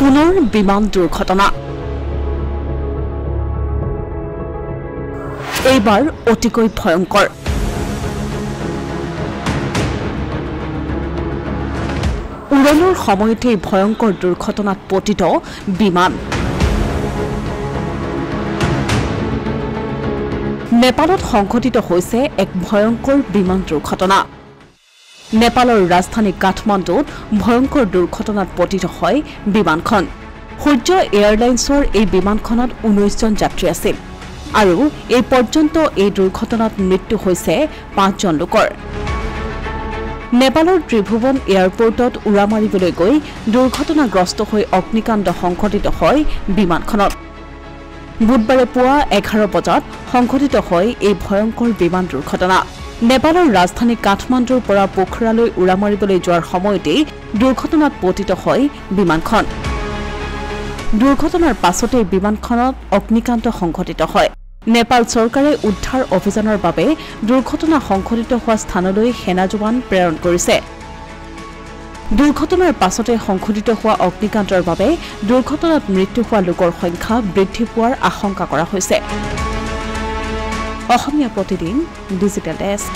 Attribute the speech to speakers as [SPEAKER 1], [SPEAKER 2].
[SPEAKER 1] পুনৰ বিমান দুৰ্ঘটনা এইবাৰ অতিকৈ ভয়ংকৰ উৰণৰ সময়তে ভয়ংকৰ দুৰ্ঘটনাত পতিত বিমান নেপালত সংঘটিত হৈছে এক ভয়ংকৰ বিমান দুৰ্ঘটনা নেপালৰ ৰাজধানী কাঠমাণ্ডুত ভয়ংকৰ দুৰ্ঘটনাত পতিত হয় বিমানখন সূৰ্য এয়াৰলাইন্সৰ এই বিমানখনত 19 জন যাত্ৰী আছিল আৰু এই পৰ্যন্ত এই দুৰ্ঘটনাত মৃত্যু হৈছে 5 জন লোকৰ নেপালৰ ত্ৰিভুৱন এয়াৰপোৰ্টত উৰা মাৰিবলৈ গৈ দুৰ্ঘটনাগ্ৰস্ত হৈ অগ্নিকাণ্ড সংঘটিত হয় বিমানখনত বুধবাৰে পুৱা 11 বজাত সংঘটিত হয় এই ভয়ংকৰ বিমান দুৰ্ঘটনা নেপালৰ ৰাজধানী কাঠমাণ্ডুৰ পৰা পোখৰালৈ উৰা মাৰিবলৈ যোৱাৰ সময়তে দুৰ্ঘটনাত পতিত হয় বিমানখন দুৰ্ঘটনাৰ পাছতে বিমানখনত অগ্নিকাণ্ড সংঘটিত হয় নেপাল চৰকাৰে উদ্ধাৰ অভিযানৰ বাবে দুৰ্ঘটনা সংঘটিত হোৱা স্থানলৈ সেনা জোৱান প্ৰেৰণ কৰিছে দুৰ্ঘটনাৰ পাছতে সংঘটিত হোৱা অগ্নিকাণ্ডৰ বাবে দুৰ্ঘটনাত মৃত্যু হোৱা লোকৰ সংখ্যা বৃদ্ধি পোৱাৰ আশংকা কৰা হৈছে অসমীয়া প্ৰতিদিন ডিজিটেল ডেস্ক